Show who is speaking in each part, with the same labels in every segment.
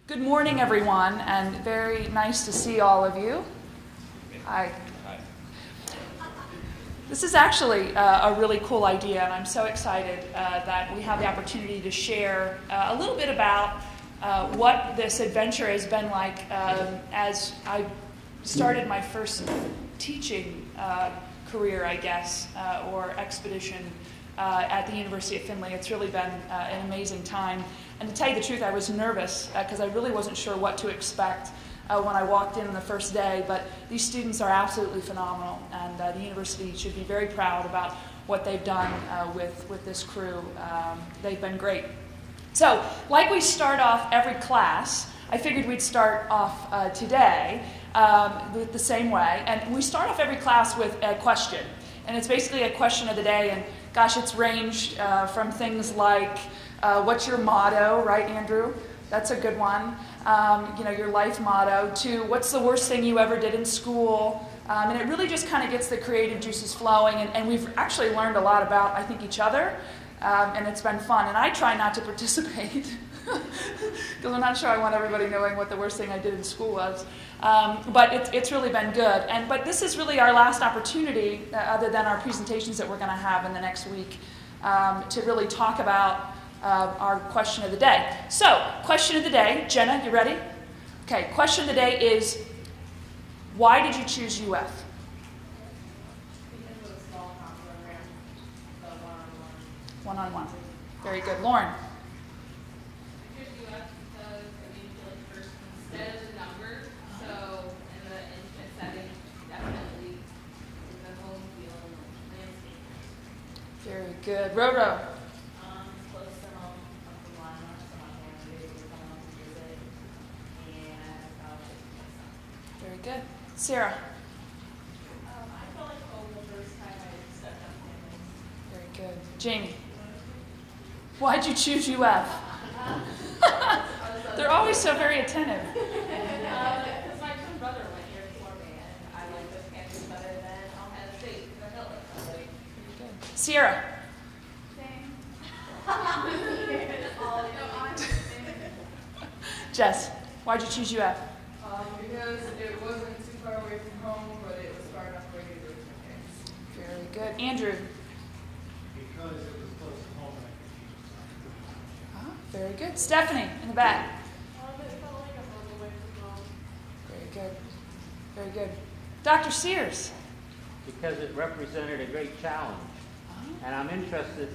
Speaker 1: Good morning, everyone, and very nice to see all of you. Hi. This is actually a really cool idea, and I'm so excited that we have the opportunity to share a little bit about what this adventure has been like as I started my first teaching career, I guess, or expedition at the University of Findlay. It's really been an amazing time. And to tell you the truth, I was nervous because I really wasn't sure what to expect when I walked in on the first day. But these students are absolutely phenomenal, and the university should be very proud about what they've done with this crew. They've been great. So, like we start off every class, I figured we'd start off today with the same way. And we start off every class with a question. And it's basically a question of the day. And gosh, it's ranged from things like, what's your motto, right, Andrew? That's a good one. Your life motto, to what's the worst thing you ever did in school? And it really just kind of gets the creative juices flowing. And we've actually learned a lot about, I think, each other. And it's been fun. And I try not to participate because I'm not sure I want everybody knowing what the worst thing I did in school was. But it's really been good. But this is really our last opportunity, other than our presentations that we're going to have in the next week, to really talk about our question of the day. So, question of the day. Jenna, you ready? Okay, question of the day is, why did you choose UF?
Speaker 2: Because of the small comp program, the one-on-one.
Speaker 1: One-on-one. Very good. Lauren?
Speaker 3: I chose UF because it made me feel like first instead of the number. So in the intimate setting, definitely the home feel and landscape.
Speaker 1: Very good. Roro?
Speaker 2: It's close to home, up from Lima, so my family is able to come out to visit, and I have a scholarship for my son.
Speaker 1: Very good. Sarah?
Speaker 2: I felt like home the first time I stepped on campus.
Speaker 1: Very good. Jamie? Why'd you choose UF? They're always so very attentive.
Speaker 2: Because my twin brother went here before me, and I like this campus better than Ohio State, because I felt like somebody.
Speaker 1: Sierra? Jess? Why'd you choose UF?
Speaker 4: Because it wasn't too far away from home, but it was far enough away to do it with my parents.
Speaker 1: Very good. Andrew?
Speaker 5: Because it was close to home and I could teach.
Speaker 1: Very good. Stephanie, in the back.
Speaker 2: It felt like a home away from home.
Speaker 1: Very good. Very good. Dr. Sears?
Speaker 6: Because it represented a great challenge. And I'm interested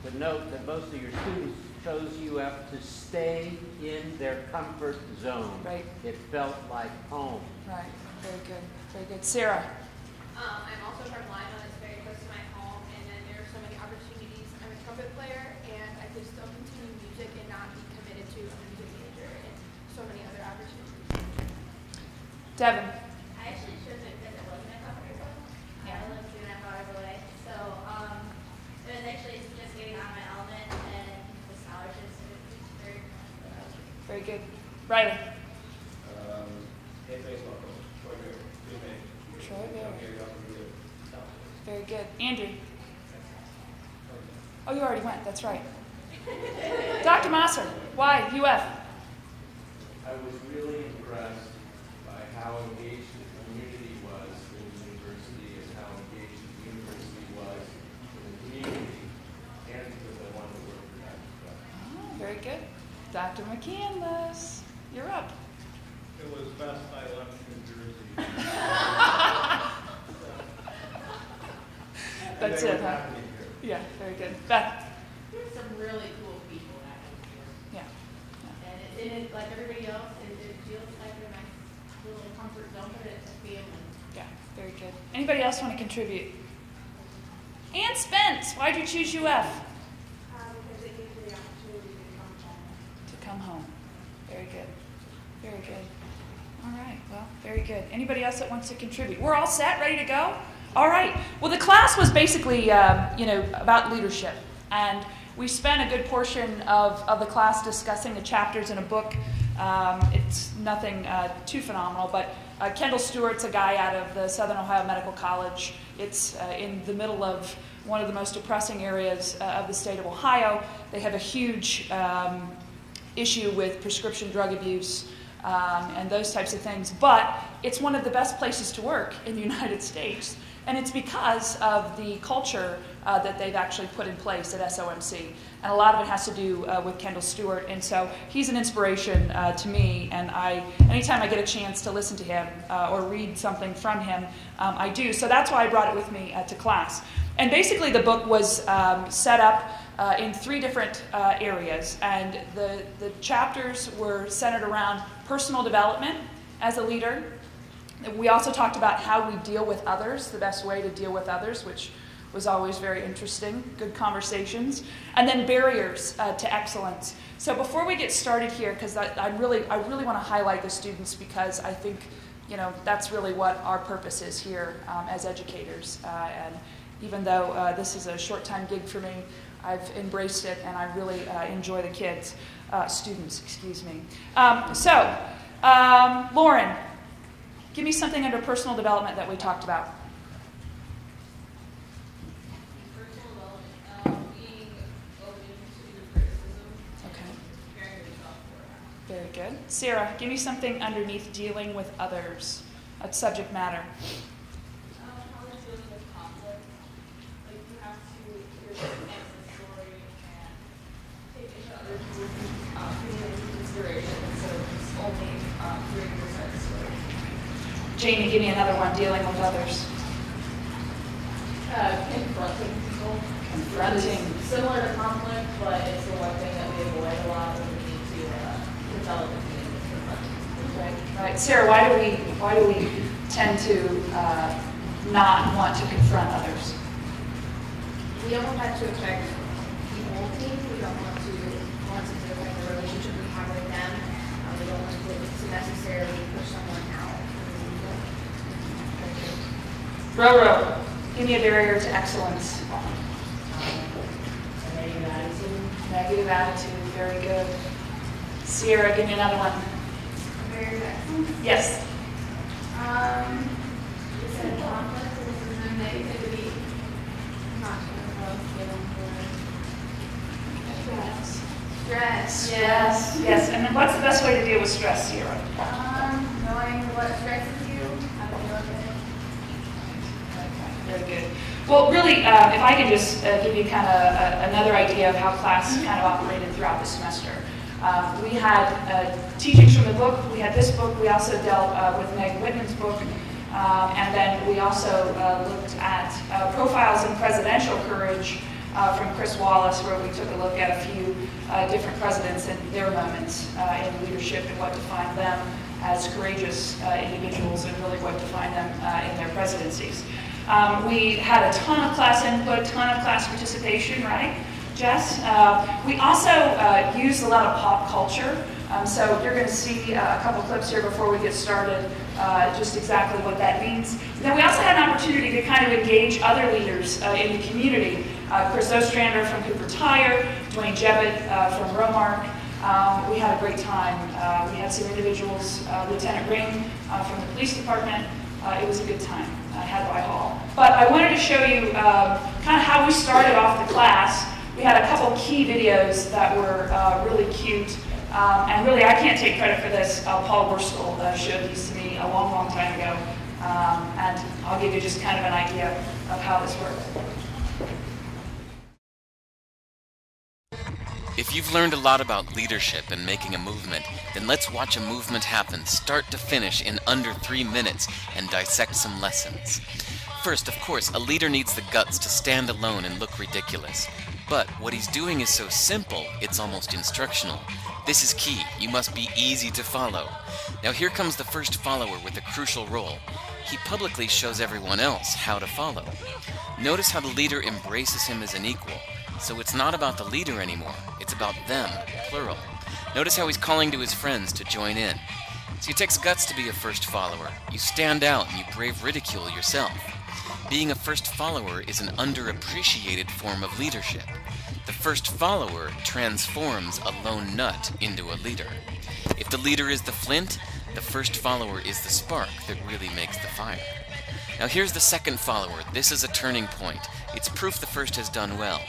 Speaker 6: to note that most of your students chose UF to stay in their comfort zone.
Speaker 1: Right.
Speaker 6: It felt like home.
Speaker 1: Right. Very good. Very good. Sarah?
Speaker 3: I'm also from Lima. It's very close to my home, and then there are so many opportunities. I'm a trumpet player, and I could still continue music and not be committed to a music major, and so many other opportunities.
Speaker 1: Devin?
Speaker 2: I actually chose it because it wasn't a comfort zone.
Speaker 1: Yeah.
Speaker 2: I live 2.5 hours away. So it was actually just getting on my element, and the scholarships are very
Speaker 1: Very good. Riley?
Speaker 5: Head baseball coach, Troy Bear. Good man.
Speaker 1: Troy Bear.
Speaker 5: Gary Russell, good.
Speaker 1: Very good. Andrew? Oh, you already went. That's right. Dr. Masser? Why UF?
Speaker 7: I was really impressed by how engaged the community was in the university and how engaged the university was in the community and because I wanted to work for that.
Speaker 1: Oh, very good. Dr. McCandless, you're up.
Speaker 5: It was best I left New Jersey.
Speaker 1: That's
Speaker 5: And they
Speaker 1: it,
Speaker 5: were
Speaker 1: huh?
Speaker 5: happy here.
Speaker 1: Yeah, very good. Beth?
Speaker 2: There's some really cool people that live here.
Speaker 1: Yeah.
Speaker 2: And it, like everybody else, it feels like a nice little comfort zone, but it's a family.
Speaker 1: Yeah, very good. Anybody else want to contribute? Ann Spence, why'd you choose UF?
Speaker 2: Because it gives you the opportunity to come home.
Speaker 1: To come home. Very good. Very good. All right, well, very good. Anybody else that wants to contribute? We're all set, ready to go? All right. Well, the class was basically, about leadership. And we spent a good portion of the class discussing the chapters in a book. It's nothing too phenomenal, but Kendall Stewart's a guy out of the Southern Ohio Medical College. It's in the middle of one of the most depressing areas of the state of Ohio. They have a huge issue with prescription drug abuse and those types of things, but it's one of the best places to work in the United States. And it's because of the culture that they've actually put in place at SOMC. And a lot of it has to do with Kendall Stewart. And so he's an inspiration to me. And anytime I get a chance to listen to him or read something from him, I do. So that's why I brought it with me to class. And basically the book was set up in 3 different areas. And the chapters were centered around personal development as a leader. We also talked about how we deal with others, the best way to deal with others, which was always very interesting, good conversations. And then barriers to excellence. So before we get started here, because I really want to highlight the students, because I think that's really what our purpose is here as educators. And even though this is a short-time gig for me, I've embraced it and I really enjoy the students, excuse me. Lauren, give me something under personal development that we talked about.
Speaker 2: Personal development, being open to criticism.
Speaker 1: Okay.
Speaker 2: Preparing yourself for that.
Speaker 1: Very good. Sarah, give me something underneath dealing with others, a subject matter.
Speaker 2: How they're dealing with conflict. Like you have to hear the story and take into other people's opinion into consideration instead of just only hearing your side of the story.
Speaker 1: Jamie, give me another one, dealing with others.
Speaker 2: Confronting people.
Speaker 1: Confronting.
Speaker 2: It's similar to conflict, but it's the one thing that we avoid a lot when we need to develop a team with confronting.
Speaker 1: Right. Sarah, why do we tend to not want to confront others?
Speaker 3: We don't want that to affect the whole team. We don't want to affect the relationship we have with them. We don't want to necessarily push someone out.
Speaker 1: Roro, give me a barrier to excellence.
Speaker 2: Negative attitude.
Speaker 1: Negative attitude, very good. Sierra, give me another one.
Speaker 3: Very excellent.
Speaker 1: Yes.
Speaker 3: You said conflict, criticism, negativity. Not stress.
Speaker 1: Yes. Yes. And then what's the best way to deal with stress, Sierra?
Speaker 3: Knowing what stresses you, how to deal with it.
Speaker 1: Very good. Well, really, if I could just give you kind of another idea of how class kind of operated throughout the semester. We had teachings from the book. We had this book. We also dealt with Meg Whitman's book. And then we also looked at Profiles in Presidential Courage from Chris Wallace, where we took a look at a few different presidents and their moments in leadership and what defined them as courageous individuals and really what defined them in their presidencies. We had a ton of class input, ton of class participation, right, Jess? We also used a lot of pop culture. So you're going to see a couple clips here before we get started, just exactly what that means. And then we also had an opportunity to kind of engage other leaders in the community. Chris Ostrander from Cooper Tire, Dwayne Jebbett from Romark. We had a great time. We had some individuals, Lieutenant Ring from the police department. It was a good time at Whitehall. But I wanted to show you kind of how we started off the class. We had a couple key videos that were really cute. And really, I can't take credit for this. Paul Wurstel showed these to me a long, long time ago. And I'll give you just kind of an idea of how this works.
Speaker 8: If you've learned a lot about leadership and making a movement, then let's watch a movement happen start to finish in under 3 minutes and dissect some lessons. First, of course, a leader needs the guts to stand alone and look ridiculous. But what he's doing is so simple, it's almost instructional. This is key. You must be easy to follow. Now here comes the first follower with a crucial role. He publicly shows everyone else how to follow. Notice how the leader embraces him as an equal. So it's not about the leader anymore, it's about them, plural. Notice how he's calling to his friends to join in. So it takes guts to be a first follower. You stand out and you brave ridicule yourself. Being a first follower is an underappreciated form of leadership. The first follower transforms a lone nut into a leader. If the leader is the flint, the first follower is the spark that really makes the fire. Now here's the second follower. This is a turning point. It's proof the first has done well.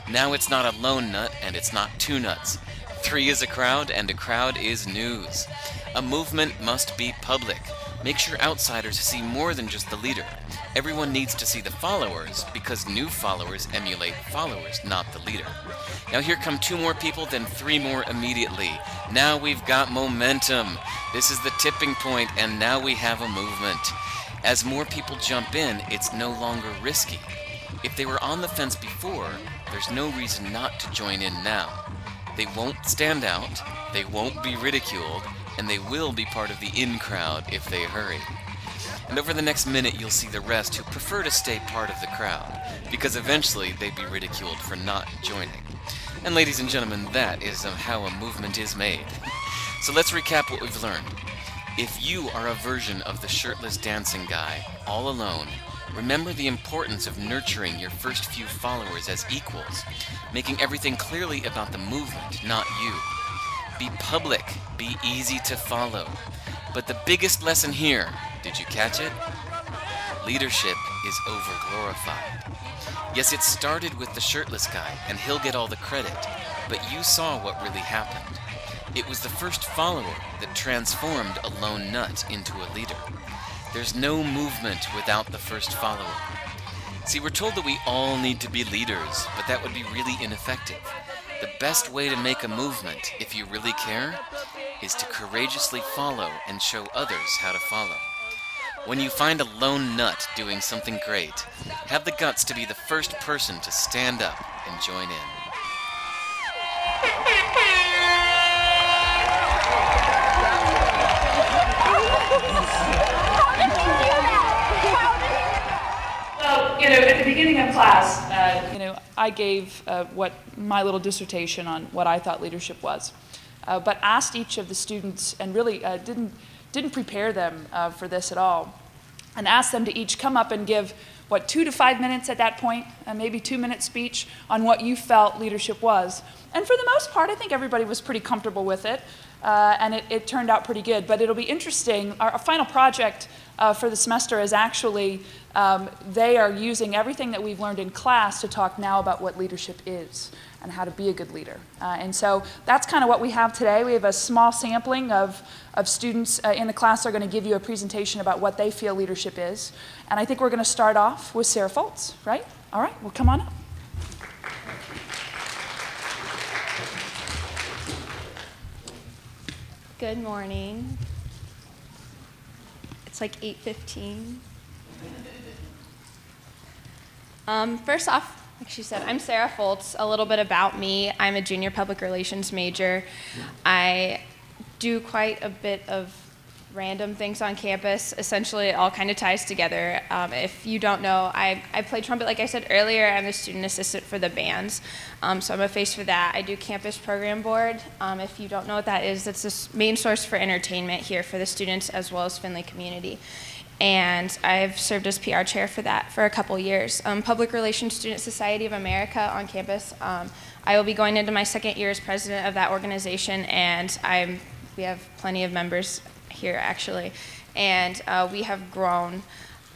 Speaker 8: Now it's not a lone nut and it's not two nuts. 3 is a crowd, and a crowd is news. A movement must be public. Make sure outsiders see more than just the leader. Everyone needs to see the followers, because new followers emulate followers, not the leader. Now here come 2 more people, then 3 more immediately. Now we've got momentum. This is the tipping point, and now we have a movement. As more people jump in, it's no longer risky. If they were on the fence before, there's no reason not to join in now. They won't stand out, they won't be ridiculed, and they will be part of the in crowd if they hurry. And over the next minute, you'll see the rest who prefer to stay part of the crowd, because eventually they'd be ridiculed for not joining. And ladies and gentlemen, that is how a movement is made. So let's recap what we've learned. If you are a version of the shirtless dancing guy, all alone, remember the importance of nurturing your first few followers as equals, making everything clearly about the movement, not you. Be public, be easy to follow. But the biggest lesson here, did you catch it? Leadership is overglorified. Yes, it started with the shirtless guy, and he'll get all the credit, but you saw what really happened. It was the first follower that transformed a lone nut into a leader. There's no movement without the first follower. See, we're told that we all need to be leaders, but that would be really ineffective. The best way to make a movement, if you really care, is to courageously follow and show others how to follow. When you find a lone nut doing something great, have the guts to be the first person to stand up and join in.
Speaker 1: Well, at the beginning of class, I gave what my little dissertation on what I thought leadership was, but asked each of the students, and really didn't prepare them for this at all, and asked them to each come up and give 2 to 5 minutes at that point, maybe 2-minute speech on what you felt leadership was. And for the most part, I think everybody was pretty comfortable with it, and it turned out pretty good. But it'll be interesting. Our final project for the semester is actually, they are using everything that we've learned in class to talk now about what leadership is and how to be a good leader. And so that's kind of what we have today. We have a small sampling of students in the class that are going to give you a presentation about what they feel leadership is. And I think we're going to start off with Sarah Foltz, right? All right, well, come on up.
Speaker 9: Good morning. It's like 8:15. First off, like she said, I'm Sarah Foltz. A little bit about me. I'm a junior public relations major. I do quite a bit of random things on campus. Essentially, it all kind of ties together. If you don't know, I play trumpet, like I said earlier. I'm a student assistant for the bands, so I'm a face for that. I do campus program board. If you don't know what that is, that's the main source for entertainment here for the students as well as Findlay community. And I've served as PR chair for that for a couple years. Public Relations Student Society of America on campus. I will be going into my 2nd year as president of that organization, and we have plenty of members here actually, and we have grown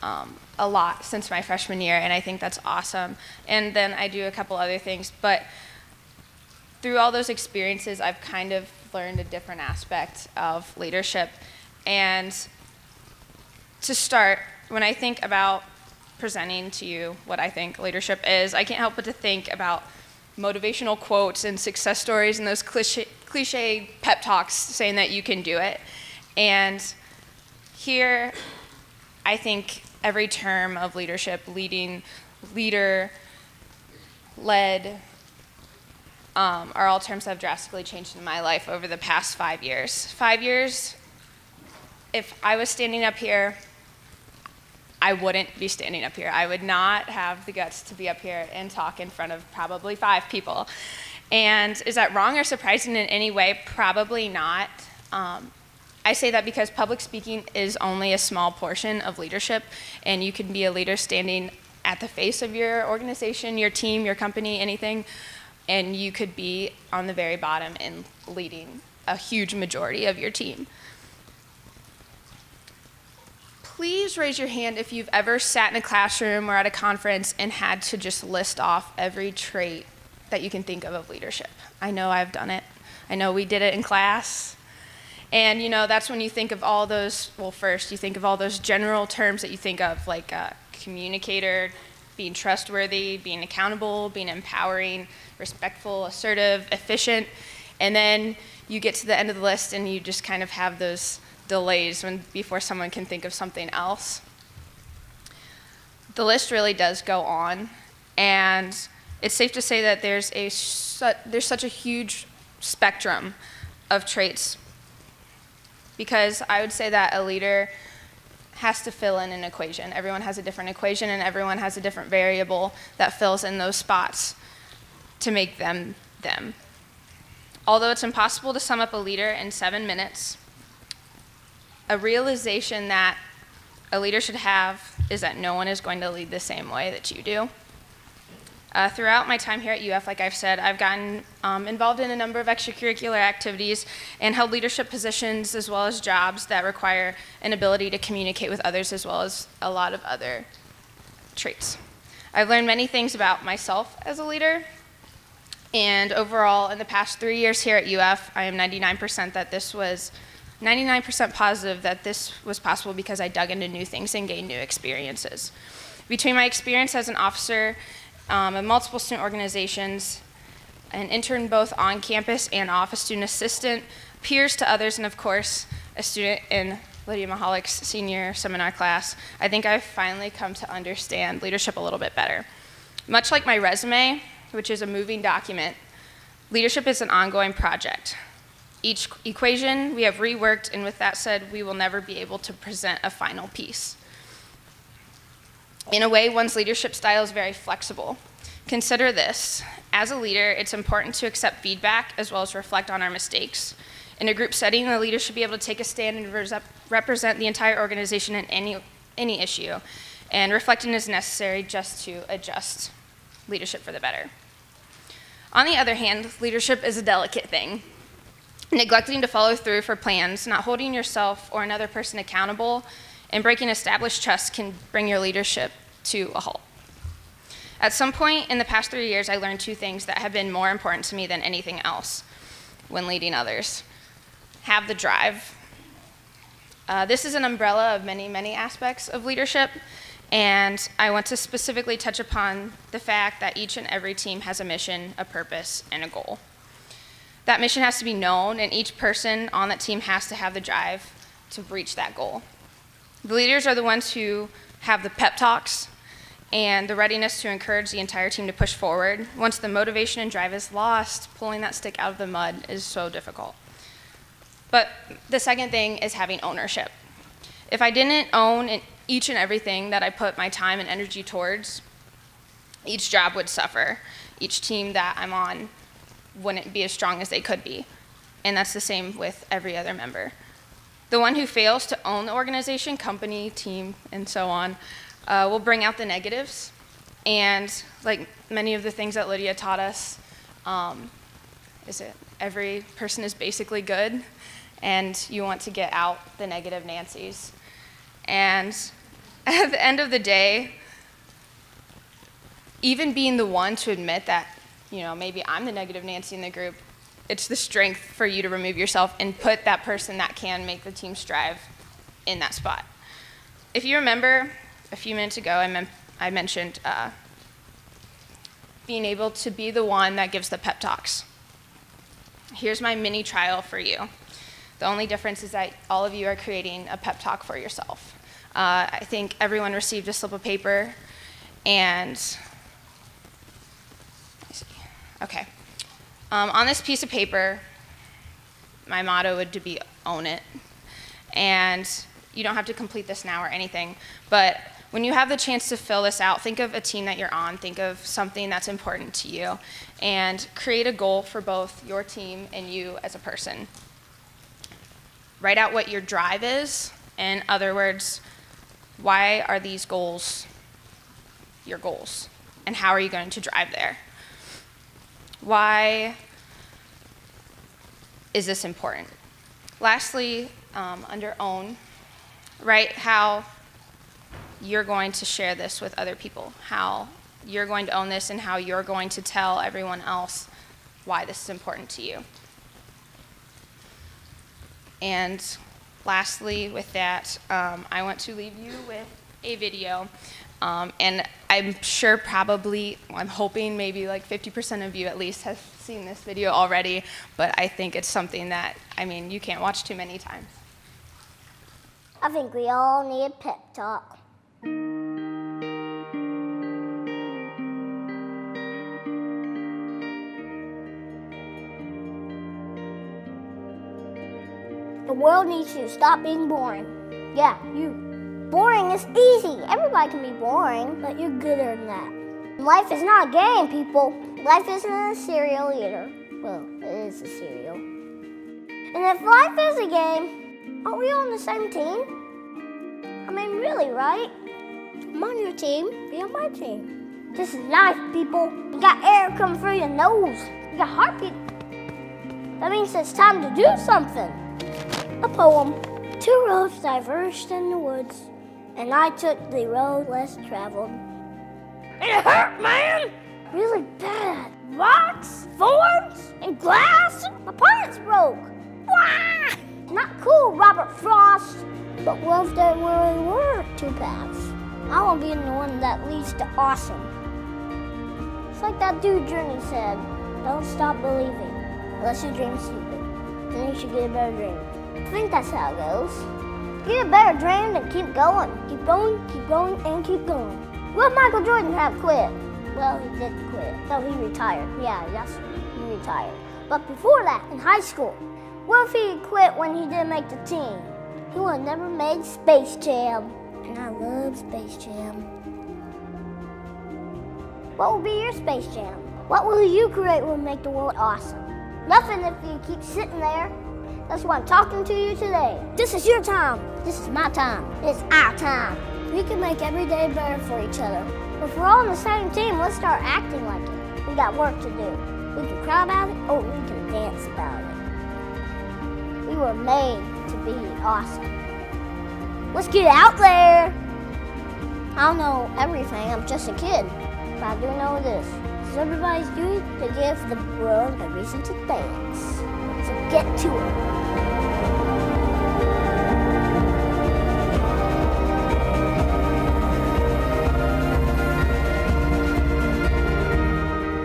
Speaker 9: a lot since my freshman year, and I think that's awesome. And then I do a couple other things, but through all those experiences, I've kind of learned a different aspect of leadership. And to start, when I think about presenting to you what I think leadership is, I can't help but to think about motivational quotes and success stories and those cliche pep talks saying that you can do it. And here, I think every term of leadership, leading, leader, led, are all terms that have drastically changed in my life over the past 5 years. 5 years, if I was standing up here, I wouldn't be standing up here. I would not have the guts to be up here and talk in front of probably 5 people. And is that wrong or surprising in any way? Probably not. I say that because public speaking is only a small portion of leadership, and you can be a leader standing at the face of your organization, your team, your company, anything, and you could be on the very bottom and leading a huge majority of your team. Please raise your hand if you've ever sat in a classroom or at a conference and had to just list off every trait that you can think of leadership. I know I've done it. I know we did it in class. And, you know, that's when you think of all those, well, first, you think of all those general terms that you think of, like communicator, being trustworthy, being accountable, being empowering, respectful, assertive, efficient. And then you get to the end of the list and you just kind of have those delays before someone can think of something else. The list really does go on, and it's safe to say that there's such a huge spectrum of traits, because I would say that a leader has to fill in an equation. Everyone has a different equation, and everyone has a different variable that fills in those spots to make them them. Although it's impossible to sum up a leader in 7 minutes, a realization that a leader should have is that no one is going to lead the same way that you do. Throughout my time here at UF, like I've said, I've gotten involved in a number of extracurricular activities and held leadership positions as well as jobs that require an ability to communicate with others as well as a lot of other traits. I've learned many things about myself as a leader, and overall, in the past 3 years here at UF, I am 99% positive that this was possible because I dug into new things and gained new experiences. Between my experience as an officer in multiple student organizations, an intern both on campus and off, a student assistant, peers to others, and of course, a student in Lydia Mihalik's senior seminar class, I think I've finally come to understand leadership a little bit better. Much like my resume, which is a moving document, leadership is an ongoing project. Each equation we have reworked, and with that said, we will never be able to present a final piece. In a way, one's leadership style is very flexible. Consider this. As a leader, it's important to accept feedback as well as reflect on our mistakes. In a group setting, the leader should be able to take a stand and represent the entire organization in any issue, and reflecting is necessary just to adjust leadership for the better. On the other hand, leadership is a delicate thing. Neglecting to follow through for plans, not holding yourself or another person accountable, and breaking established trust can bring your leadership to a halt. At some point in the past 3 years, I learned two things that have been more important to me than anything else when leading others. Have the drive. This is an umbrella of many, many aspects of leadership, and I want to specifically touch upon the fact that each and every team has a mission, a purpose, and a goal. That mission has to be known, and each person on that team has to have the drive to reach that goal. The leaders are the ones who have the pep talks and the readiness to encourage the entire team to push forward. Once the motivation and drive is lost, pulling that stick out of the mud is so difficult. But the second thing is having ownership. If I didn't own each and everything that I put my time and energy towards, each job would suffer. Each team that I'm on wouldn't be as strong as they could be. And that's the same with every other member. The one who fails to own the organization, company, team, and so on, will bring out the negatives. And like many of the things that Lydia taught us, every person is basically good, and you want to get out the negative Nancys. And at the end of the day, even being the one to admit that, you know, maybe I'm the negative Nancy in the group, it's the strength for you to remove yourself and put that person that can make the team strive in that spot. If you remember, a few minutes ago, I mentioned being able to be the one that gives the pep talks. Here's my mini trial for you. The only difference is that all of you are creating a pep talk for yourself. I think everyone received a slip of paper, and okay. On this piece of paper, my motto would be own it. And you don't have to complete this now or anything, but when you have the chance to fill this out, think of a team that you're on, think of something that's important to you, and create a goal for both your team and you as a person. Write out what your drive is. In other words, why are these goals your goals? And how are you going to drive there? Why is this important? Lastly, under own, write how you're going to share this with other people, how you're going to own this, and how you're going to tell everyone else why this is important to you. And lastly, with that, I want to leave you with a video. And I'm sure probably, I'm hoping maybe like 50% of you at least have seen this video already, but I think it's something that, I mean, you can't watch too many times.
Speaker 10: I think we all need a pep talk. The world needs to stop being boring. Yeah, you. Boring is easy. Everybody can be boring, but you're gooder than that. Life is not a game, people. Life isn't a cereal either. Well, it is a cereal. And if life is a game, aren't we on the same team? I mean, really, right? I'm on your team, be on my team. This is life, people. You got air coming through your nose. You got heartbeat. That means it's time to do something. A poem. Two roads diverged in the woods, and I took the road less traveled. It hurt, man! Really bad. Rocks, thorns, and glass. My pants broke. Wah! Not cool, Robert Frost. But what if there really were two paths? I want to be the one that leads to awesome. It's like that dude Journey said, don't stop believing, unless your dream's stupid. Then you should get a better dream. I think that's how it goes. Get a better dream and keep going. Keep going, and keep going. Will Michael Jordan have quit? Well, he did quit. No, he retired. Yeah, that's right. He retired. But before that, in high school, what if he had quit when he didn't make the team? He would have never made Space Jam. And I love Space Jam. What will be your Space Jam? What will you create will make the world awesome? Nothing if you keep sitting there. That's why I'm talking to you today. This is your time. This is my time. It's our time. We can make every day better for each other. If we're all on the same team, let's start acting like it. We got work to do. We can cry about it, or we can dance about it. We were made to be awesome. Let's get out there. I don't know everything. I'm just a kid. But I do know this. So everybody's doing to give the world a reason to dance. So get to it.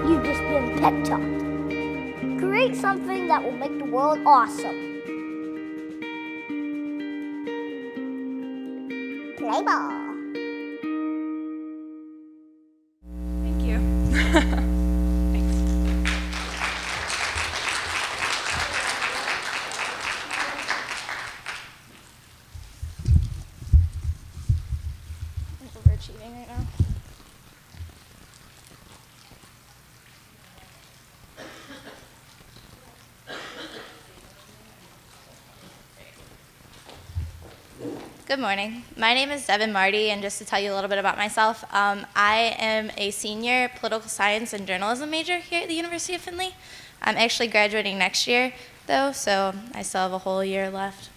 Speaker 10: You've just been pep talked. Create something that will make the world awesome. Play ball.
Speaker 9: Thank you. Thanks. I'm overachieving right now.
Speaker 11: Good morning. My name is Devin Marty, and just to tell you a little bit about myself, I am a senior political science and journalism major here at the University of Findlay. I'm actually graduating next year, though, so I still have a whole year left.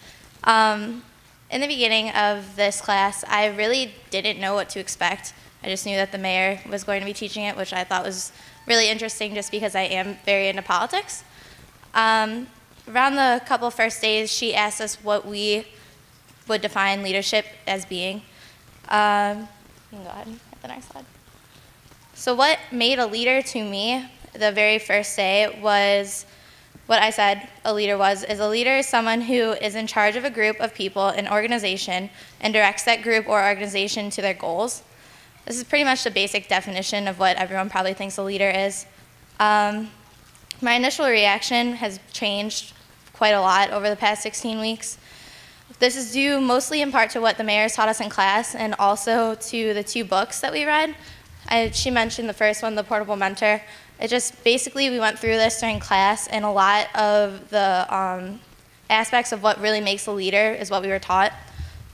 Speaker 11: In the beginning of this class, I really didn't know what to expect. I just knew that the mayor was going to be teaching it, which I thought was really interesting just because I am very into politics. Around the couple first days, she asked us what we would define leadership as being. You can go ahead and hit the next slide. So what made a leader to me the very first day was what I said a leader was, is a leader is someone who is in charge of a group of people, an organization, and directs that group or organization to their goals. This is pretty much the basic definition of what everyone probably thinks a leader is. My initial reaction has changed quite a lot over the past 16 weeks. This is due mostly in part to what the mayor taught us in class and also to the two books that we read. She mentioned the first one, The Portable Mentor. It just basically we went through this during class, and a lot of the aspects of what really makes a leader is what we were taught.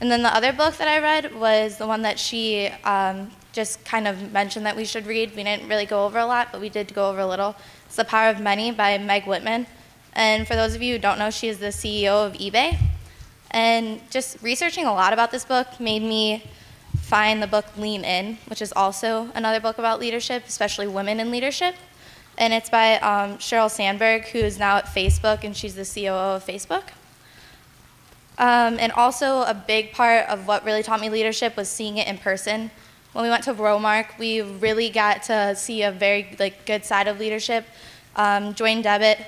Speaker 11: And then the other book that I read was the one that she just kind of mentioned that we should read. We didn't really go over a lot, but we did go over a little. It's The Power of Many by Meg Whitman. And for those of you who don't know, she is the CEO of eBay. And just researching a lot about this book made me find the book Lean In, which is also another book about leadership, especially women in leadership. And it's by Sheryl Sandberg, who is now at Facebook, and she's the COO of Facebook. And also a big part of what really taught me leadership was seeing it in person. When we went to Romark, we really got to see a very good side of leadership. Dwayne Devitt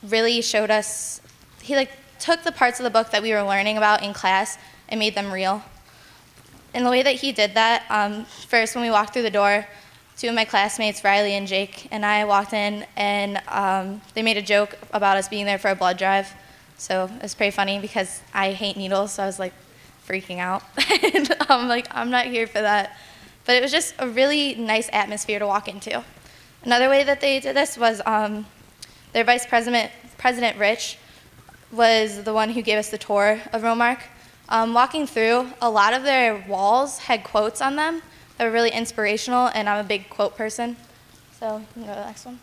Speaker 11: really showed us, he took the parts of the book that we were learning about in class and made them real. And the way that he did that, first when we walked through the door, two of my classmates, Riley and Jake, and I walked in, and they made a joke about us being there for a blood drive. So it was pretty funny because I hate needles, so I was freaking out. And I'm not here for that. But it was just a really nice atmosphere to walk into. Another way that they did this was their Vice President Rich was the one who gave us the tour of Romark. Walking through, a lot of their walls had quotes on them that were really inspirational, and I'm a big quote person. So you can go to the next one.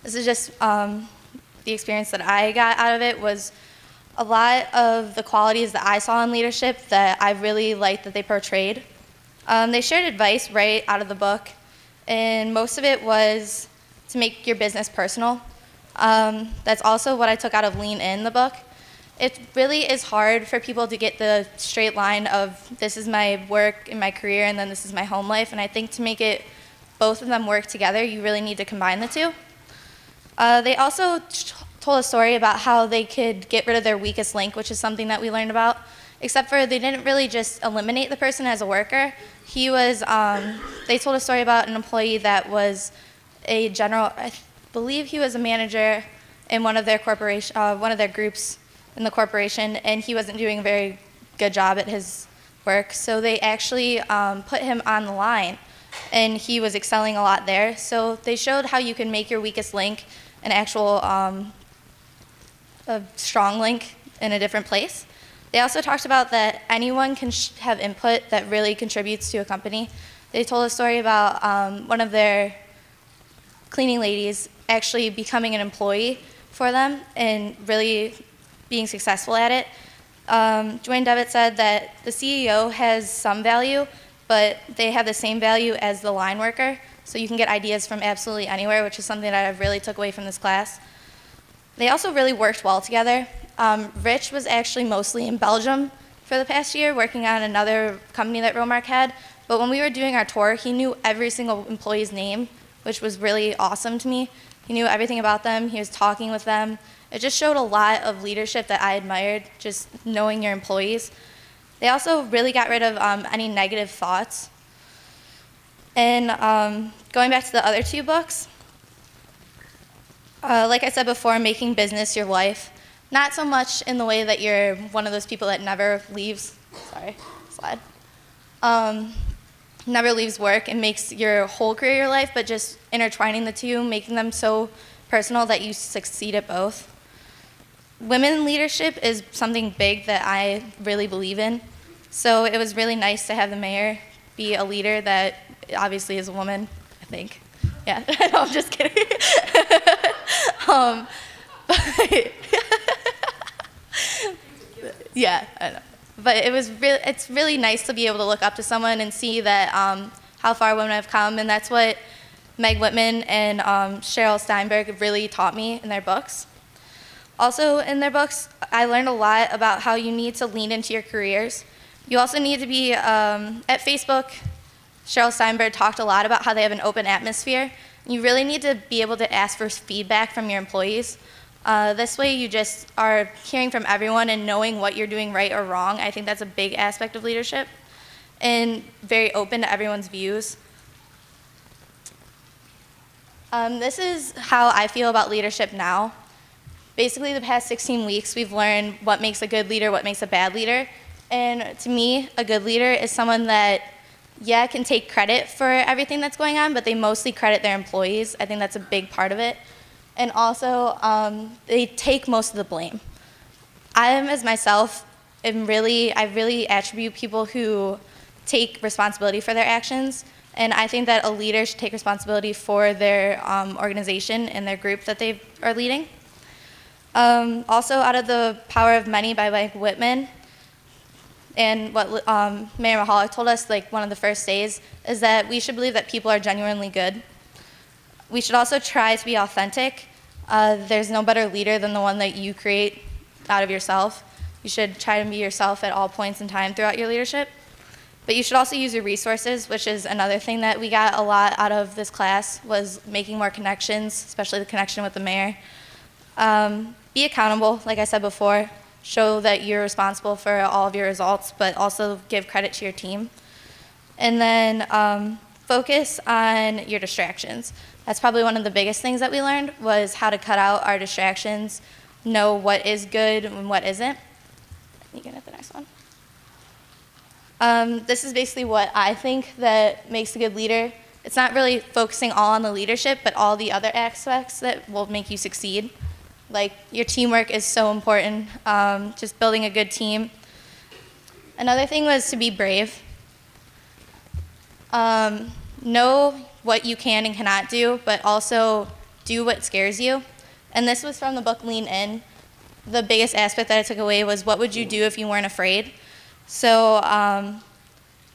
Speaker 11: This is just the experience that I got out of it was a lot of the qualities that I saw in leadership that I really liked that they portrayed. They shared advice right out of the book, and most of it was to make your business personal. That's also what I took out of Lean In, the book. It really is hard for people to get the straight line of this is my work and my career and then this is my home life, and I think to make it both of them work together, you really need to combine the two. They also told a story about how they could get rid of their weakest link, which is something that we learned about, except for they didn't really just eliminate the person as a worker. They told a story about an employee that was a general, I believe he was a manager in one of their groups in the corporation, and he wasn't doing a very good job at his work. So they actually put him on the line, and he was excelling a lot there. So they showed how you can make your weakest link an actual a strong link in a different place. They also talked about that anyone can have input that really contributes to a company. They told a story about one of their cleaning ladies actually becoming an employee for them and really being successful at it. Dwayne Devitt said that the CEO has some value, but they have the same value as the line worker, so you can get ideas from absolutely anywhere, which is something that I really took away from this class. They also really worked well together. Rich was actually mostly in Belgium for the past year, working on another company that Romark had, but when we were doing our tour, he knew every single employee's name, which was really awesome to me. He knew everything about them, he was talking with them. It just showed a lot of leadership that I admired, just knowing your employees. They also really got rid of any negative thoughts. And going back to the other two books, like I said before, making business your life. Not so much in the way that you're one of those people that never leaves, never leaves work and makes your whole career your life, but just intertwining the two, making them so personal that you succeed at both. Women in leadership is something big that I really believe in. So it was really nice to have the mayor be a leader that obviously is a woman, I think. Yeah, no, I'm just kidding. Yeah, I know. But it's really nice to be able to look up to someone and see that how far women have come, and that's what Meg Whitman and Sheryl Steinberg really taught me in their books. Also in their books, I learned a lot about how you need to lean into your careers. You also need to be, at Facebook, Sheryl Steinberg talked a lot about how they have an open atmosphere. You really need to be able to ask for feedback from your employees. This way you just are hearing from everyone and knowing what you're doing right or wrong. I think that's a big aspect of leadership, and very open to everyone's views. This is how I feel about leadership now. Basically, the past 16 weeks, we've learned what makes a good leader, what makes a bad leader. And to me, a good leader is someone that, yeah, can take credit for everything that's going on, but they mostly credit their employees. I think that's a big part of it. And also, they take most of the blame. As myself, I really attribute people who take responsibility for their actions. And I think that a leader should take responsibility for their organization and their group that they are leading. Also, out of The Power of Many by Meg Whitman, and what Lydia Mihalik told us, one of the first days, is that we should believe that people are genuinely good. We should also try to be authentic. There's no better leader than the one that you create out of yourself. You should try to be yourself at all points in time throughout your leadership. But you should also use your resources, which is another thing that we got a lot out of this class, was making more connections, especially the connection with the mayor. Be accountable, like I said before. Show that you're responsible for all of your results, but also give credit to your team. And then focus on your distractions. That's probably one of the biggest things that we learned, was how to cut out our distractions, know what is good and what isn't. You can hit the next one. This is basically what I think that makes a good leader. It's not really focusing all on the leadership, but all the other aspects that will make you succeed. Like, your teamwork is so important, just building a good team. Another thing was to be brave. Know what you can and cannot do, but also do what scares you. And this was from the book Lean In. The biggest aspect that I took away was, what would you do if you weren't afraid? So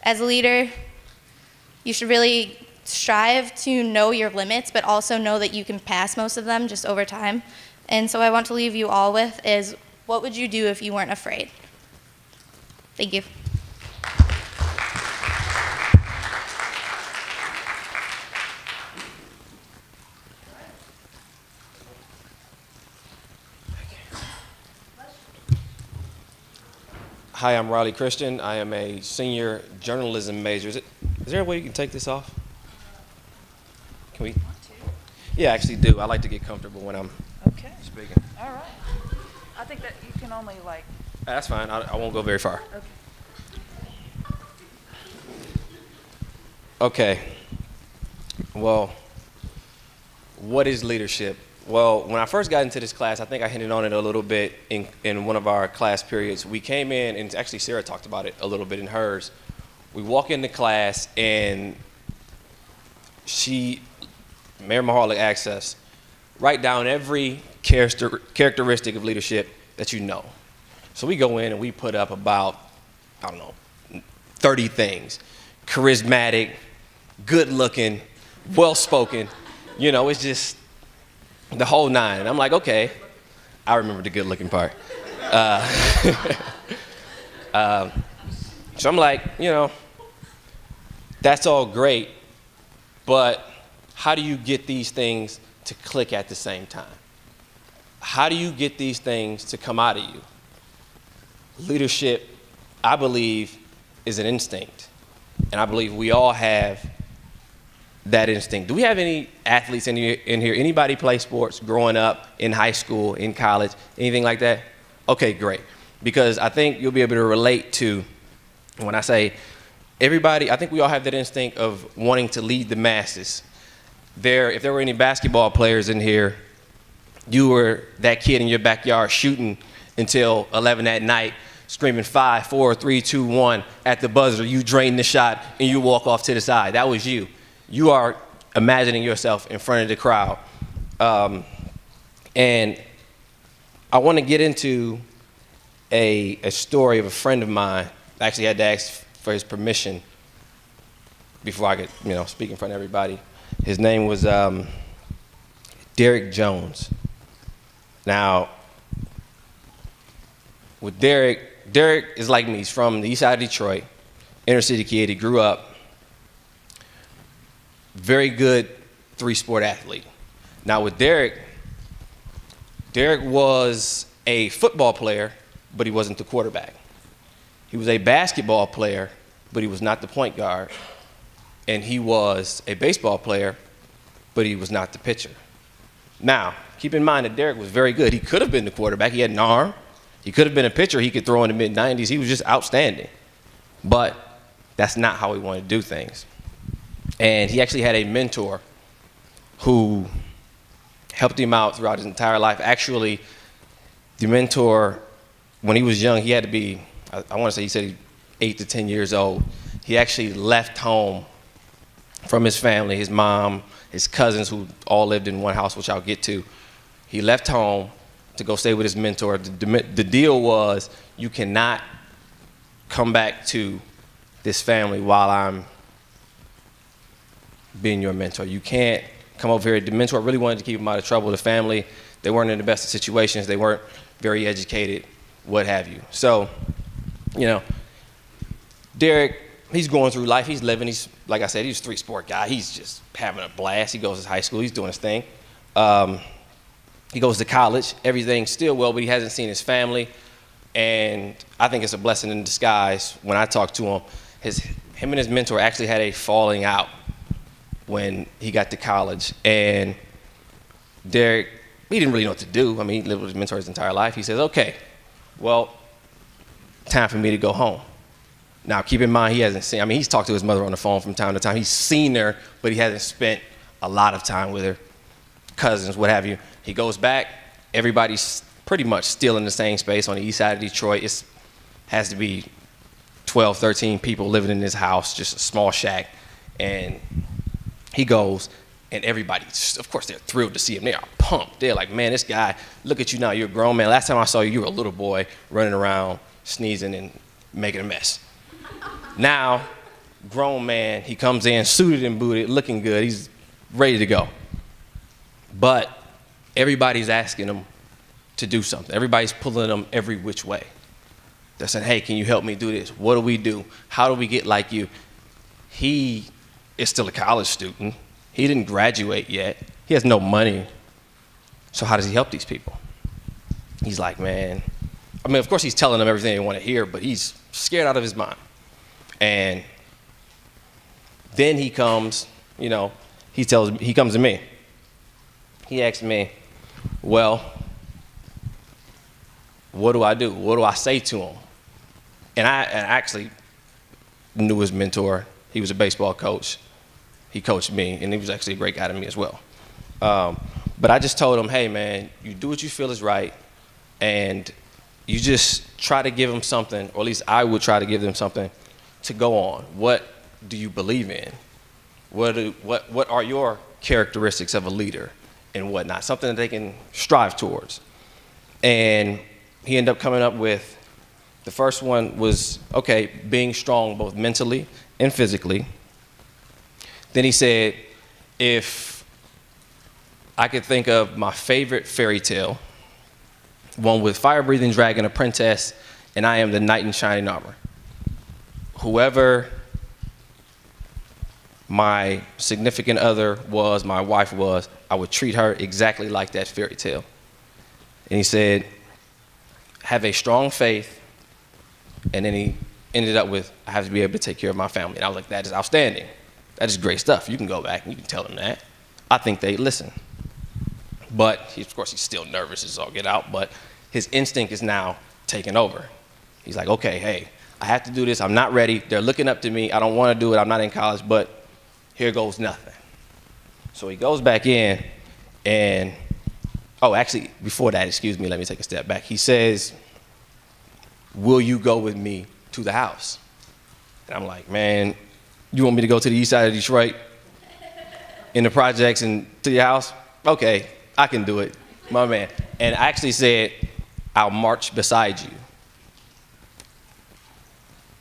Speaker 11: as a leader, you should really strive to know your limits, but also know that you can pass most of them just over time. And so I want to leave you all with is, what would you do if you weren't afraid? Thank you.
Speaker 12: Hi, I'm Riley Christian. I am a senior journalism major. Is there a way you can take this off? Can we? Yeah, I actually do. I like to get comfortable when I'm speaking.
Speaker 1: All right. I think that you can only like.
Speaker 12: That's fine. I won't go very far. Okay. Well, what is leadership? Well, when I first got into this class, I think I hinted on it a little bit in one of our class periods. We came in, and actually Sarah talked about it a little bit in hers. We walk into class, and Mayor Mihalik asks us, write down every characteristic of leadership that you know. So we go in and we put up about, 30 things. Charismatic, good looking, well spoken. It's just the whole nine. And I'm like, okay, I remember the good looking part. So I'm like, that's all great, but how do you get these things to click at the same time? How do you get these things to come out of you? Leadership, I believe, is an instinct. And I believe we all have that instinct. Do we have any athletes in here? Anybody play sports growing up, in high school, in college, anything like that? Okay, great. Because I think you'll be able to relate to, when I say everybody, I think we all have that instinct of wanting to lead the masses. If there were any basketball players in here, you were that kid in your backyard shooting until 11 at night, screaming 5, 4, 3, 2, 1 at the buzzer. You drain the shot and you walk off to the side. That was you. You are imagining yourself in front of the crowd. And I want to get into a story of a friend of mine. I actually had to ask for his permission before I could, speak in front of everybody. His name was Derek Jones. Now, with Derek is like me. He's from the east side of Detroit, inner city kid. He grew up. Very good three-sport athlete. Now with Derek was a football player, but he wasn't the quarterback. He was a basketball player, but he was not the point guard. And he was a baseball player, but he was not the pitcher. Now, keep in mind that Derek was very good. He could have been the quarterback. He had an arm. He could have been a pitcher. He could throw in the mid-90s. He was just outstanding. But that's not how he wanted to do things. And he actually had a mentor who helped him out throughout his entire life. Actually, the mentor, when he was young, he had to be, I want to say he said he 8 to 10 years old. He actually left home from his family, his mom, his cousins, who all lived in one house, which I'll get to. He left home to go stay with his mentor. The deal was, you cannot come back to this family while I'm being your mentor. You can't come over here. The mentor really wanted to keep him out of trouble. The family, they weren't in the best of situations. They weren't very educated. what have you. So, you know, Derek, he's going through life. He's living. He's, like I said, he's a three-sport guy. He's just having a blast. He goes to high school. He's doing his thing. He goes to college. Everything's still well, but he hasn't seen his family. And I think it's a blessing in disguise. When I talked to him, him and his mentor actually had a falling out when he got to college. And Derek, he didn't really know what to do. I mean, he lived with his mentor his entire life. He says, okay, well, time for me to go home. Now, keep in mind, he hasn't seen, I mean, he's talked to his mother on the phone from time to time. He's seen her, but he hasn't spent a lot of time with her, cousins, what have you. He goes back. Everybody's pretty much still in the same space on the east side of Detroit. It has to be 12, 13 people living in this house, just a small shack. And he goes, and everybody, of course, they're thrilled to see him. They are pumped. They're like, man, this guy, look at you now. You're a grown man. Last time I saw you, you were a little boy running around, sneezing and making a mess. Now, grown man, he comes in suited and booted, looking good. He's ready to go. But everybody's asking him to do something. Everybody's pulling him every which way. They're saying, hey, can you help me do this? What do we do? How do we get like you? He is still a college student. He didn't graduate yet. He has no money. So how does he help these people? He's like, man, I mean, of course he's telling them everything they want to hear, but he's scared out of his mind. And then he comes, you know, he comes to me. He asks me, well, what do I do? What do I say to him? And I actually knew his mentor. He was a baseball coach. He coached me, and he was actually a great guy to me as well. But I just told him, hey, man, you do what you feel is right, and you just try to give them something, or at least I would try to give them something to go on. What do you believe in? What are your characteristics of a leader and whatnot? Something that they can strive towards. And he ended up coming up with, the first one was, okay, being strong both mentally and physically. Then he said, if I could think of my favorite fairy tale, one with fire-breathing dragon, a princess, and I am the knight in shining armor. Whoever my significant other was, my wife was, I would treat her exactly like that fairy tale. And he said, have a strong faith, and then he ended up with, I have to be able to take care of my family. And I was like, that is outstanding. That is great stuff. You can go back and you can tell them that. I think they listen. But, of course, he's still nervous as all get out, but his instinct is now taking over. He's like, okay, hey, I have to do this. I'm not ready. They're looking up to me. I don't want to do it. I'm not in college, but here goes nothing. So he goes back in, and, oh, actually, before that, excuse me, let me take a step back. He says, will you go with me to the house? And I'm like, man, you want me to go to the east side of Detroit in the projects and to your house? Okay, I can do it, my man. And I actually said, I'll march beside you.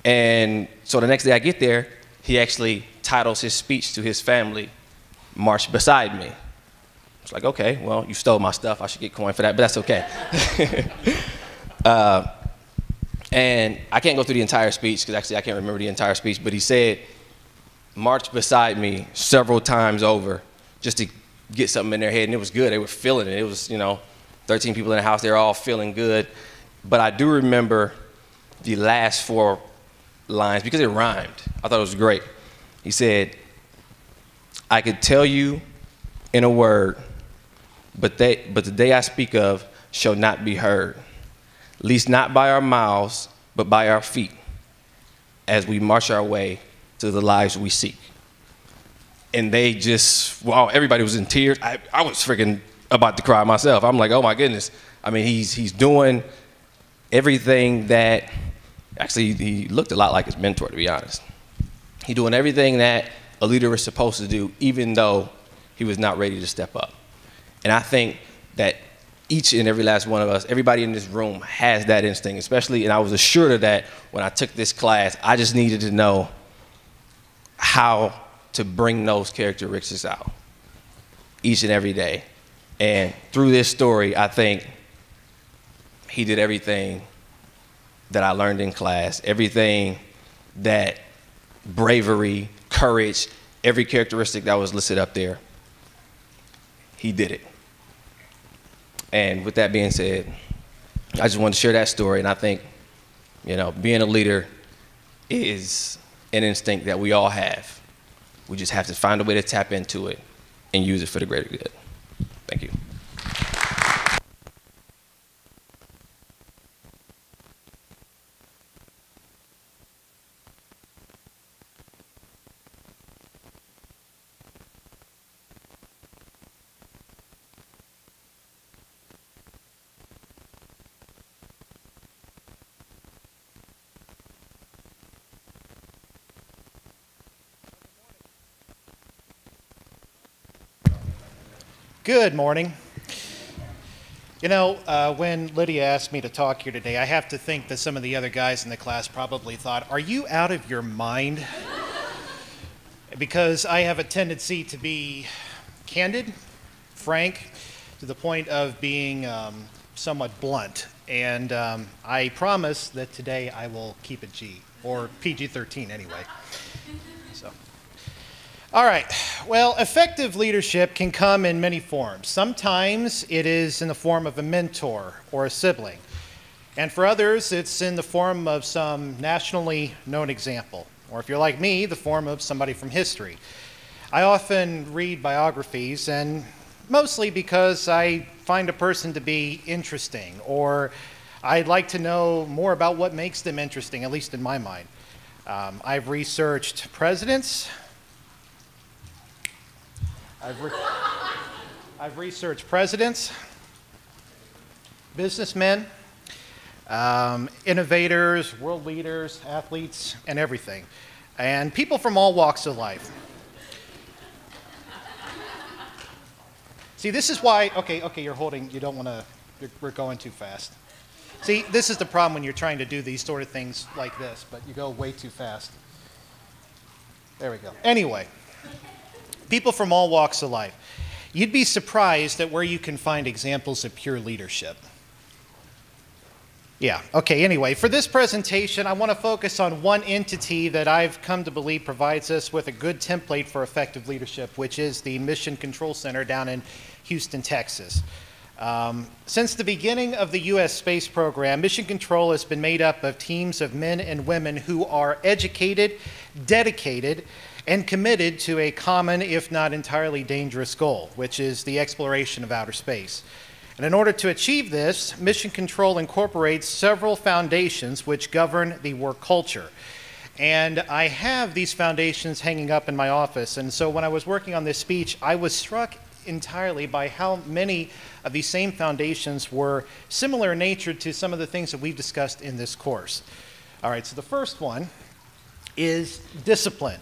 Speaker 12: And so the next day I get there, he actually titles his speech to his family, March Beside Me. It's like, okay, well, you stole my stuff. I should get coin for that, but that's okay. And I can't go through the entire speech, because actually I can't remember the entire speech, but he said, march beside me several times over just to get something in their head, and it was good. They were feeling it. It was, 13 people in the house. They were all feeling good. But I do remember the last 4 lines, because it rhymed. I thought it was great. He said, I could tell you in a word, but the day I speak of shall not be heard, least not by our mouths, but by our feet, as we march our way to the lives we seek. And they just, wow, everybody was in tears. I was freaking about to cry myself. I'm like, oh my goodness. I mean, he's doing everything that, actually he looked a lot like his mentor, to be honest. He's doing everything that a leader is supposed to do, even though he was not ready to step up. And I think that each and every last one of us, everybody in this room has that instinct, especially, and I was assured of that when I took this class. I just needed to know how to bring those characteristics out each and every day. And through this story, I think he did everything that I learned in class, everything that bravery, courage, every characteristic that was listed up there, he did it. And with that being said, I just wanted to share that story, and I think, you know, being a leader is an instinct that we all have. We just have to find a way to tap into it and use it for the greater good. Thank you.
Speaker 13: Good morning. You know, when Lydia asked me to talk here today, I have to think that some of the other guys in the class probably thought, are you out of your mind? Because I have a tendency to be candid, frank, to the point of being somewhat blunt. And I promise that today I will keep it G, or PG-13 anyway. So. All right, well, effective leadership can come in many forms. Sometimes it is in the form of a mentor or a sibling. And for others, it's in the form of some nationally known example. Or if you're like me, the form of somebody from history. I often read biographies, and mostly because I find a person to be interesting, or I'd like to know more about what makes them interesting, at least in my mind. I've researched presidents. I've researched presidents, businessmen, innovators, world leaders, athletes, and everything. And people from all walks of life. See, this is why, okay, you're holding, you don't want to, we're going too fast. See, this is the problem when you're trying to do these sort of things like this, but you go way too fast. There we go. Anyway. People from all walks of life. You'd be surprised at where you can find examples of pure leadership. Yeah, okay, anyway, for this presentation, I want to focus on one entity that I've come to believe provides us with a good template for effective leadership, which is the Mission Control Center down in Houston, Texas. Since the beginning of the U.S. space program, Mission Control has been made up of teams of men and women who are educated, dedicated, and committed to a common, if not entirely dangerous goal, which is the exploration of outer space. And in order to achieve this, Mission Control incorporates several foundations which govern the work culture. And I have these foundations hanging up in my office, and so when I was working on this speech, I was struck entirely by how many of these same foundations were similar in nature to some of the things that we've discussed in this course. All right, so the first one is discipline.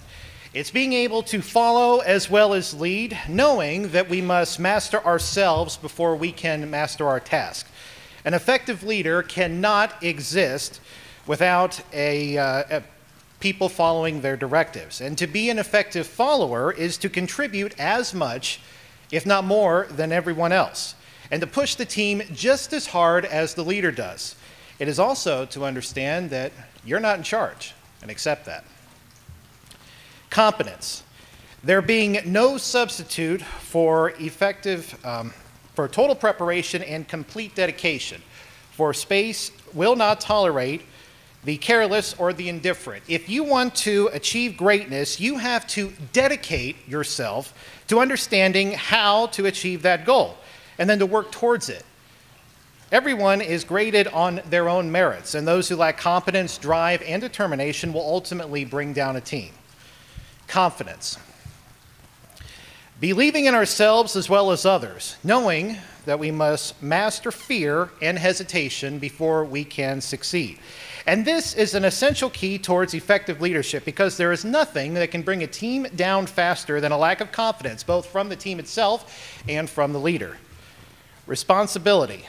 Speaker 13: It's being able to follow as well as lead, knowing that we must master ourselves before we can master our task. An effective leader cannot exist without people following their directives. And to be an effective follower is to contribute as much, if not more, than everyone else, and to push the team just as hard as the leader does. It is also to understand that you're not in charge, and accept that. Competence. There being no substitute for for total preparation and complete dedication. For space will not tolerate the careless or the indifferent. If you want to achieve greatness, you have to dedicate yourself to understanding how to achieve that goal, and then to work towards it. Everyone is graded on their own merits, and those who lack competence, drive, and determination will ultimately bring down a team. Confidence. Believing in ourselves as well as others, knowing that we must master fear and hesitation before we can succeed. And this is an essential key towards effective leadership, because there is nothing that can bring a team down faster than a lack of confidence, both from the team itself and from the leader. Responsibility.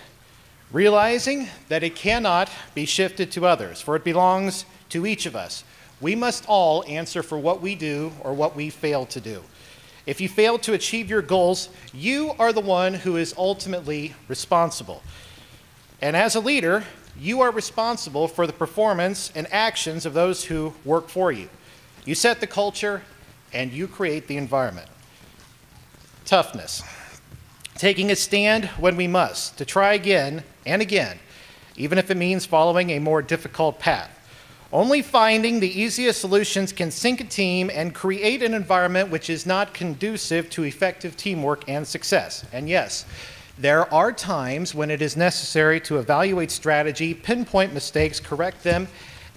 Speaker 13: Realizing that it cannot be shifted to others, for it belongs to each of us. We must all answer for what we do or what we fail to do. If you fail to achieve your goals, you are the one who is ultimately responsible. And as a leader, you are responsible for the performance and actions of those who work for you. You set the culture and you create the environment. Toughness. Taking a stand when we must, to try again and again, even if it means following a more difficult path. Only finding the easiest solutions can sink a team and create an environment which is not conducive to effective teamwork and success. And yes, there are times when it is necessary to evaluate strategy, pinpoint mistakes, correct them,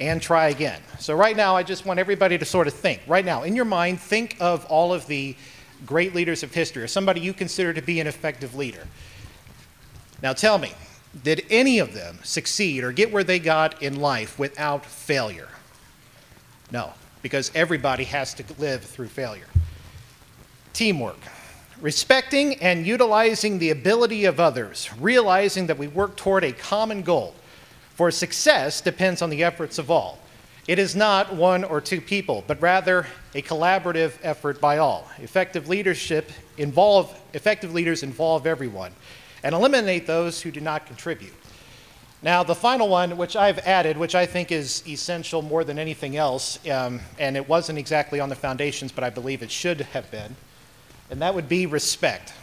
Speaker 13: and try again. So right now, I just want everybody to sort of think. Right now, in your mind, think of all of the great leaders of history, or somebody you consider to be an effective leader. Now tell me, did any of them succeed or get where they got in life without failure? No, because everybody has to live through failure. Teamwork. Respecting and utilizing the ability of others, realizing that we work toward a common goal. For success depends on the efforts of all. It is not one or two people, but rather a collaborative effort by all. Effective leaders involve everyone, and eliminate those who do not contribute. Now, the final one, which I've added, which I think is essential more than anything else, and it wasn't exactly on the foundations, but I believe it should have been, and that would be respect.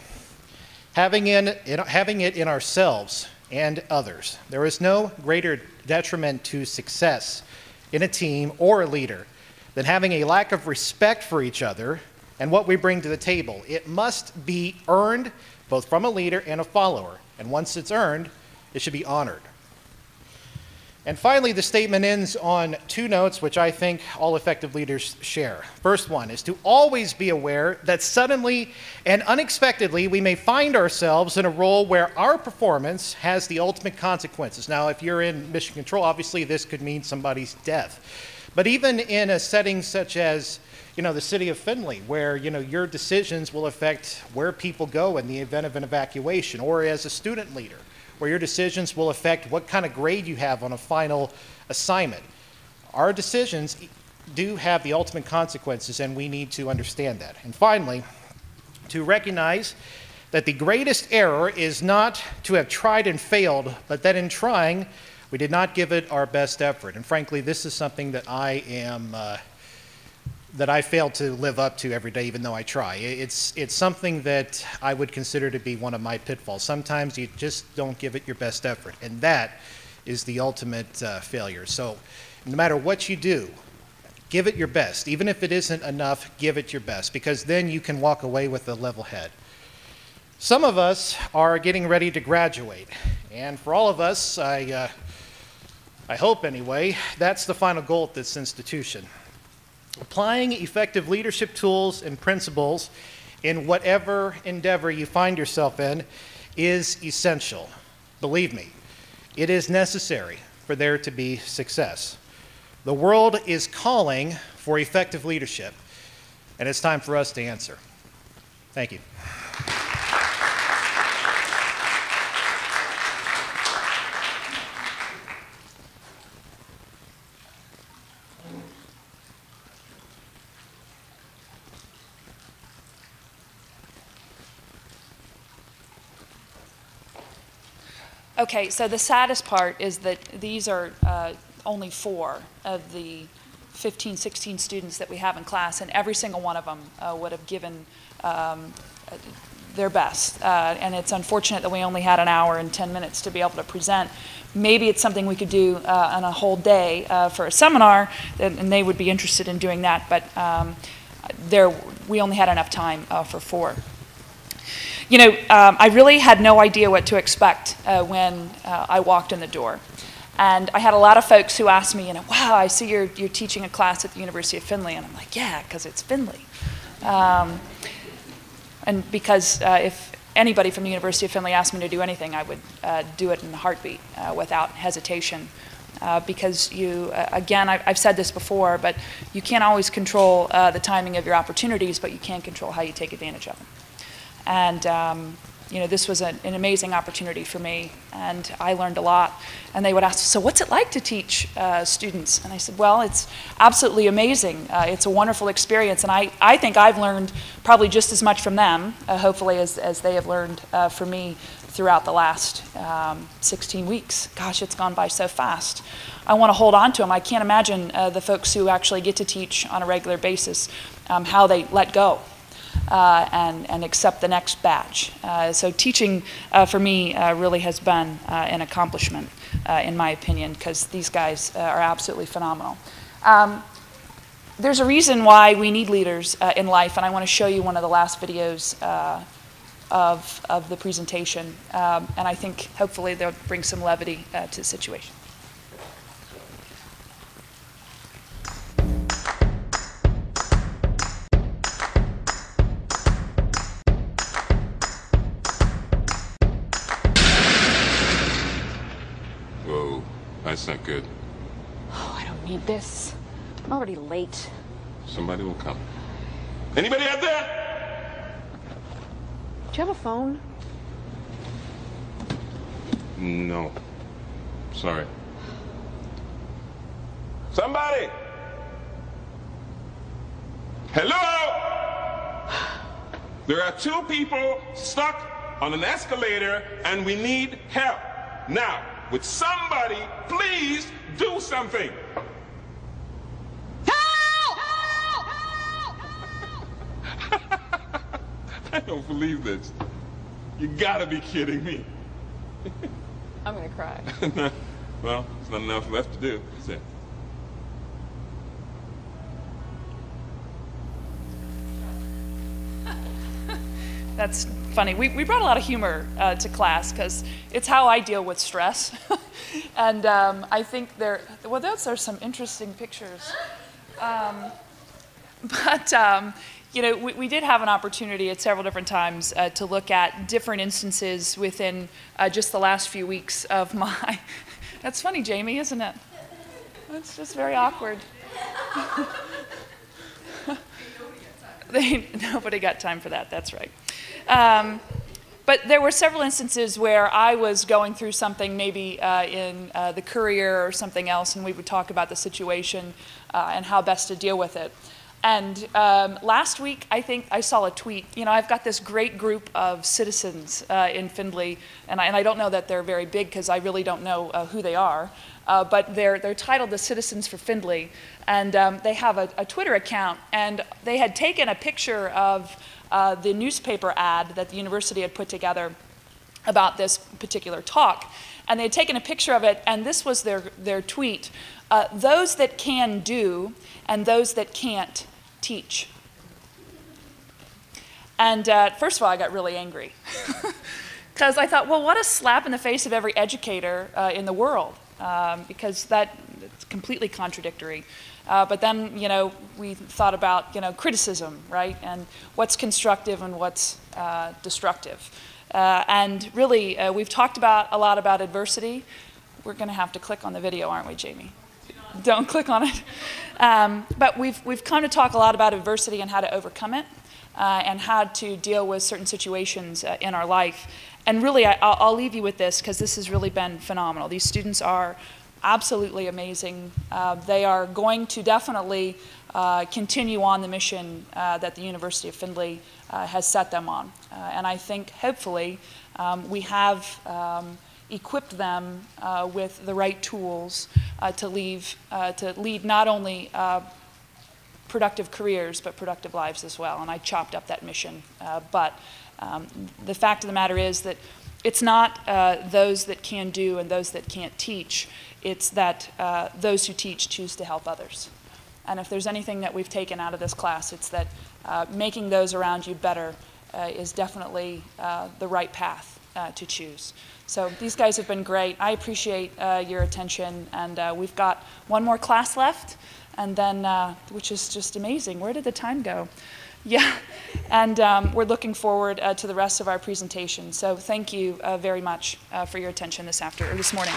Speaker 13: Having it in ourselves and others. There is no greater detriment to success in a team or a leader than having a lack of respect for each other and what we bring to the table. It must be earned both from a leader and a follower, and once it's earned, it should be honored. And finally, the statement ends on two notes which I think all effective leaders share. First one is to always be aware that suddenly and unexpectedly we may find ourselves in a role where our performance has the ultimate consequences. Now, if you're in mission control, obviously this could mean somebody's death. But even in a setting such as the city of Findlay, where your decisions will affect where people go in the event of an evacuation, or as a student leader, where your decisions will affect what kind of grade you have on a final assignment. Our decisions do have the ultimate consequences, and we need to understand that. And finally, to recognize that the greatest error is not to have tried and failed, but that in trying, we did not give it our best effort. And frankly, this is something that I fail to live up to every day, even though I try. It's something that I would consider to be one of my pitfalls. Sometimes you just don't give it your best effort, and that is the ultimate failure. So no matter what you do, give it your best. Even if it isn't enough, give it your best, because then you can walk away with a level head. Some of us are getting ready to graduate, and for all of us, I hope anyway, that's the final goal at this institution. Applying effective leadership tools and principles in whatever endeavor you find yourself in is essential. Believe me, it is necessary for there to be success. The world is calling for effective leadership, and it's time for us to answer. Thank you.
Speaker 1: Okay, so the saddest part is that these are only 4 of the 15, 16 students that we have in class, and every single one of them would have given their best. And it's unfortunate that we only had an hour and 10 minutes to be able to present. Maybe it's something we could do on a whole day for a seminar, and they would be interested in doing that, but we only had enough time for 4. I really had no idea what to expect when I walked in the door. And I had a lot of folks who asked me, wow, I see you're teaching a class at the University of Findlay. And I'm like, yeah, because it's Findlay. And because if anybody from the University of Findlay asked me to do anything, I would do it in a heartbeat without hesitation. Because again, I've said this before, but you can't always control the timing of your opportunities, but you can control how you take advantage of them. And this was an amazing opportunity for me, and I learned a lot. And they would ask, so what's it like to teach students? And I said, well, it's absolutely amazing. It's a wonderful experience, and I think I've learned probably just as much from them, hopefully, as they have learned from me throughout the last 16 weeks. Gosh, it's gone by so fast. I want to hold on to them. I can't imagine the folks who actually get to teach on a regular basis, how they let go and accept the next batch. So teaching for me really has been an accomplishment, in my opinion, because these guys are absolutely phenomenal. There's a reason why we need leaders in life, and I want to show you one of the last videos of the presentation, and I think hopefully they'll bring some levity to the situation.
Speaker 14: Whoa, that's not good.
Speaker 15: Oh, I don't need this. I'm already late.
Speaker 14: Somebody will come. Anybody out there?
Speaker 15: Do you have a phone?
Speaker 14: No. Sorry. Somebody! Hello? There are 2 people stuck on an escalator and we need help. Now, would somebody please do something? I don't believe this. You gotta be kidding me.
Speaker 15: I'm gonna cry.
Speaker 14: Well, there's not enough left to do, is there?
Speaker 1: That's funny. We brought a lot of humor to class because it's how I deal with stress. And I think well, those are some interesting pictures. You know, we did have an opportunity at several different times to look at different instances within just the last few weeks of my... That's funny, Jamie, isn't it? It's just very awkward. Nobody got time for that, that's right. But there were several instances where I was going through something, maybe in the Courier or something else, and we would talk about the situation and how best to deal with it. And last week, I think I saw a tweet. You know, I've got this great group of citizens in Findlay, and I don't know that they're very big because I really don't know who they are. But they're titled the Citizens for Findlay, and they have a Twitter account. And they had taken a picture of the newspaper ad that the university had put together about this particular talk. And they had taken a picture of it, and this was their tweet. Those that can do, and those that can't teach. And first of all, I got really angry. Because I thought, well, what a slap in the face of every educator in the world. Because it's completely contradictory. But then, you know, we thought about, you know, criticism, right? And what's constructive and what's destructive. And really, we've talked a lot about adversity. We're going to have to click on the video, aren't we, Jamie? Don't click on it. But we've come to talk a lot about adversity and how to overcome it and how to deal with certain situations in our life. And really, I'll leave you with this because this has really been phenomenal. These students are absolutely amazing. They are going to definitely continue on the mission that the University of Findlay has set them on. And I think, hopefully, we have equipped them with the right tools to lead not only productive careers, but productive lives as well. And I chopped up that mission. But the fact of the matter is that it's not those that can do and those that can't teach. It's that those who teach choose to help others. And if there's anything that we've taken out of this class, it's that making those around you better is definitely the right path to choose. So these guys have been great. I appreciate your attention, and we've got one more class left, and then which is just amazing. Where did the time go? Yeah, and we're looking forward to the rest of our presentation. So thank you very much for your attention this morning.